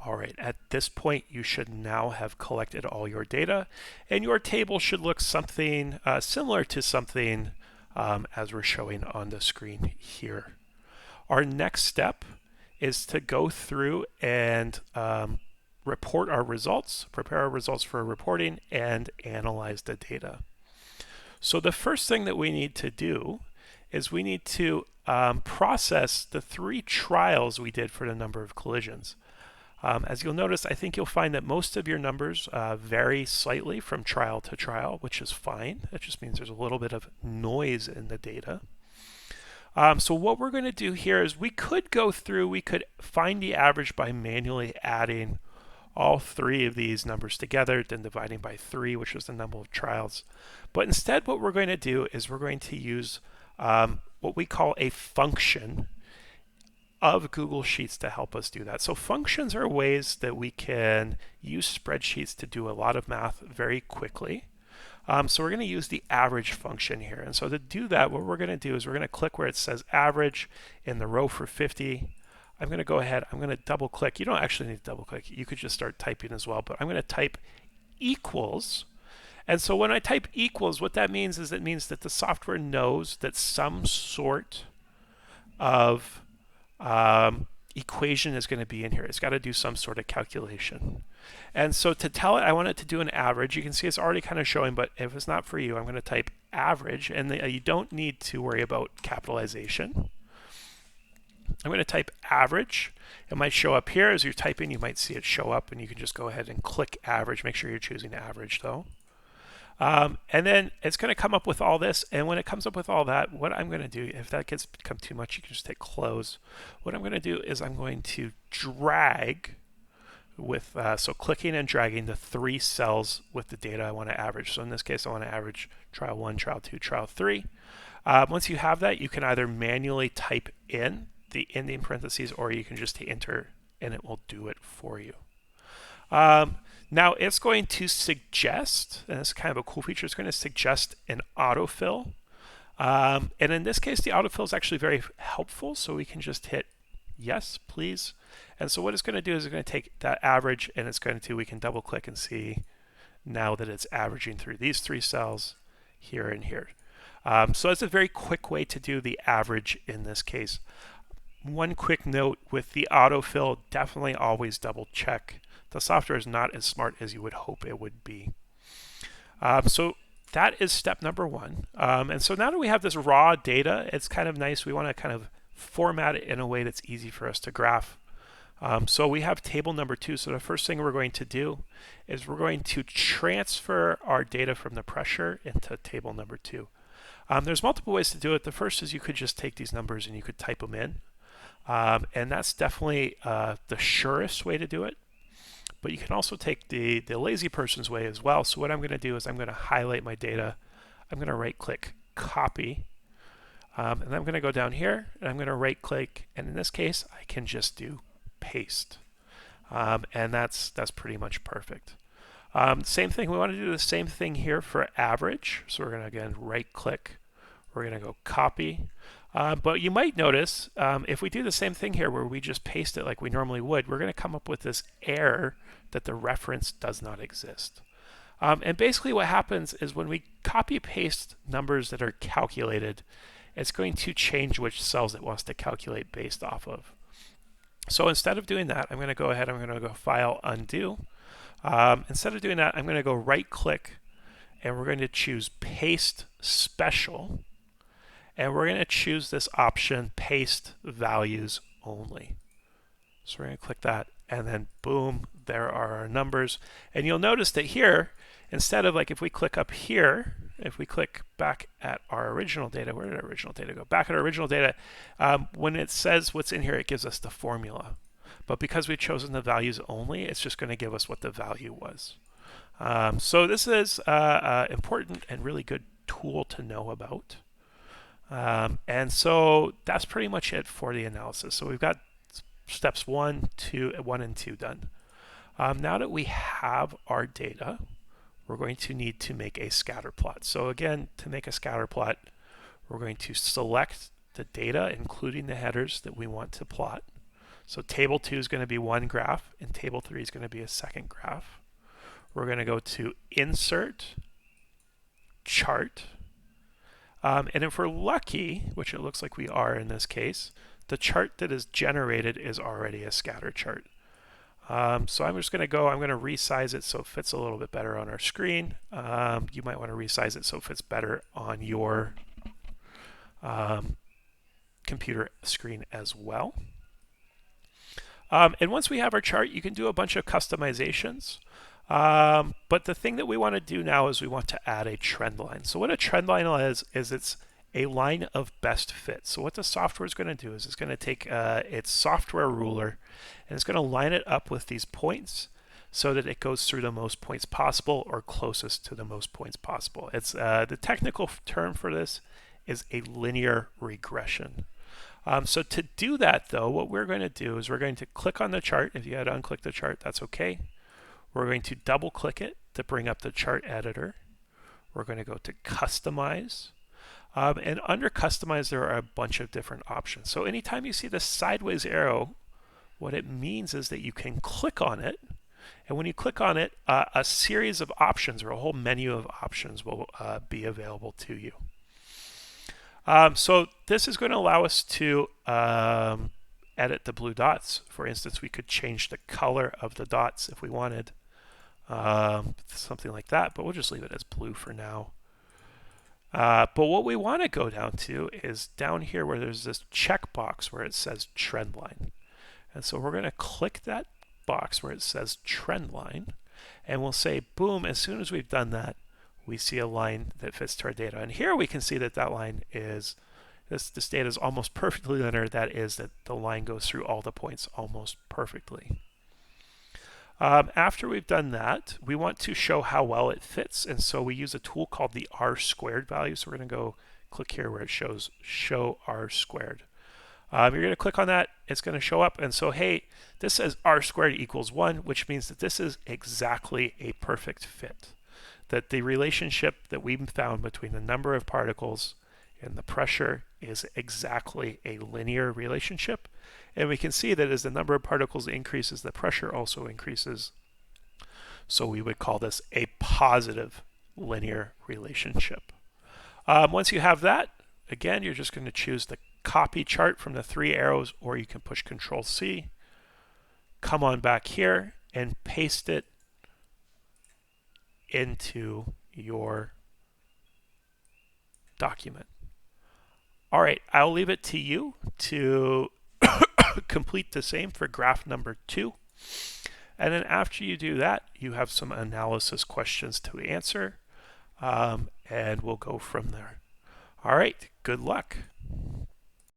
All right, at this point, you should now have collected all your data, and your table should look something similar to something as we're showing on the screen here. Our next step is to go through and report our results, prepare our results for reporting, and analyze the data. So the first thing that we need to do is we need to process the 3 trials we did for the number of collisions. As you'll notice, I think you'll find that most of your numbers vary slightly from trial to trial, which is fine. That just means there's a little bit of noise in the data. So what we're going to do here is we could go through, we could find the average by manually adding all 3 of these numbers together, then dividing by 3, which is the number of trials. But instead, what we're going to do is we're going to use what we call a function of Google Sheets to help us do that. So functions are ways that we can use spreadsheets to do a lot of math very quickly. So we're going to use the average function here. And so to do that, what we're going to do is we're going to click where it says average in the row for 50. I'm going to go ahead, I'm going to double click. You don't actually need to double click. You could just start typing as well, but I'm going to type equals. And so when I type equals, what that means is it means that the software knows that some sort of equation is going to be in here. It's got to do some sort of calculation. And so to tell it, I want it to do an average. You can see it's already kind of showing, but if it's not for you, I'm going to type average, and you don't need to worry about capitalization. I'm going to type average. It might show up here as you're typing. You might see it show up, and you can just go ahead and click average. Make sure you're choosing average, though. And then it's going to come up with all this. And when it comes up with all that, what I'm going to do, if that gets become too much, you can just hit close. What I'm going to do is I'm going to drag with, so clicking and dragging the 3 cells with the data I want to average. So in this case, I want to average trial 1, trial 2, trial 3. Once you have that, you can either manually type in the ending parentheses, or you can just hit enter and it will do it for you. Now it's going to suggest, and it's kind of a cool feature, it's going to suggest an autofill. And in this case, the autofill is actually very helpful. So we can just hit yes, please. And so what it's going to do is it's going to take that average and it's going to, we can double click and see now that it's averaging through these 3 cells here and here. So that's a very quick way to do the average in this case. One quick note with the autofill, definitely always double check. The software is not as smart as you would hope it would be. So that is step number 1. And so now that we have this raw data, it's kind of nice. We want to kind of format it in a way that's easy for us to graph. So we have table number 2. So the first thing we're going to do is we're going to transfer our data from the pressure into table number 2. There's multiple ways to do it. The first is you could just take these numbers and you could type them in. And that's definitely the surest way to do it. But you can also take the lazy person's way as well. So what I'm going to do is I'm going to highlight my data. I'm going to right click copy. And I'm going to go down here and I'm going to right click. And in this case, I can just do paste. And that's pretty much perfect. Same thing, we want to do the same thing here for average. So we're going to again right click. We're going to go copy. But you might notice if we do the same thing here where we just paste it like we normally would, we're going to come up with this error that the reference does not exist. And basically what happens is when we copy paste numbers that are calculated, it's going to change which cells it wants to calculate based off of. So instead of doing that, I'm going to go ahead, I'm going to go File, Undo. Instead of doing that, I'm going to go right click and we're going to choose Paste Special. And we're going to choose this option, Paste Values Only. So we're going to click that and then boom, there are our numbers. And you'll notice that here, instead of like if we click up here, if we click back at our original data, where did our original data go? Back at our original data, when it says what's in here, it gives us the formula. But because we've chosen the values only, it's just going to give us what the value was. So this is an important and really good tool to know about. And so that's pretty much it for the analysis. So we've got steps 1, 2, 1 and 2 done. Now that we have our data, we're going to need to make a scatter plot. So again, to make a scatter plot, we're going to select the data, including the headers that we want to plot. So table 2 is going to be one graph, and table 3 is going to be a second graph. We're going to go to Insert, Chart. And if we're lucky, which it looks like we are in this case, the chart that is generated is already a scatter chart. So I'm just going to I'm going to resize it so it fits a little bit better on our screen. You might want to resize it so it fits better on your computer screen as well. And once we have our chart, you can do a bunch of customizations. But the thing that we want to do now is we want to add a trend line. So what a trend line is it's a line of best fit. So what the software is going to do is it's going to take its software ruler and it's going to line it up with these points so that it goes through the most points possible or closest to the most points possible. It's the technical term for this is a linear regression. So to do that though, what we're going to do is we're going to click on the chart. If you had to unclick the chart, that's okay. We're going to double click it to bring up the chart editor. We're going to go to Customize. And under Customize, there are a bunch of different options. So anytime you see the sideways arrow, what it means is that you can click on it. And when you click on it, a series of options or a whole menu of options will be available to you. So this is going to allow us to edit the blue dots. For instance, we could change the color of the dots if we wanted. Something like that, but we'll just leave it as blue for now. But what we want to go down to is down here where there's this checkbox where it says trend line. And so we're going to click that box where it says trend line, and we'll say, boom, as soon as we've done that, we see a line that fits to our data. And here we can see that that line is, this data is almost perfectly linear. That is that the line goes through all the points almost perfectly. After we've done that, we want to show how well it fits, and so we use a tool called the R-squared value. So we're going to go click here where it shows show R-squared. You're going to click on that, it's going to show up, and so hey, this says R-squared equals 1, which means that this is exactly a perfect fit. That the relationship that we found between the number of particles and the pressure is exactly a linear relationship. And we can see that as the number of particles increases, the pressure also increases. So we would call this a positive linear relationship. Once you have that, again, you're just going to choose the copy chart from the 3 arrows, or you can push Control C, come on back here and paste it into your document. All right, I'll leave it to you to complete the same for graph number 2. And then after you do that, you have some analysis questions to answer, and we'll go from there. All right, good luck.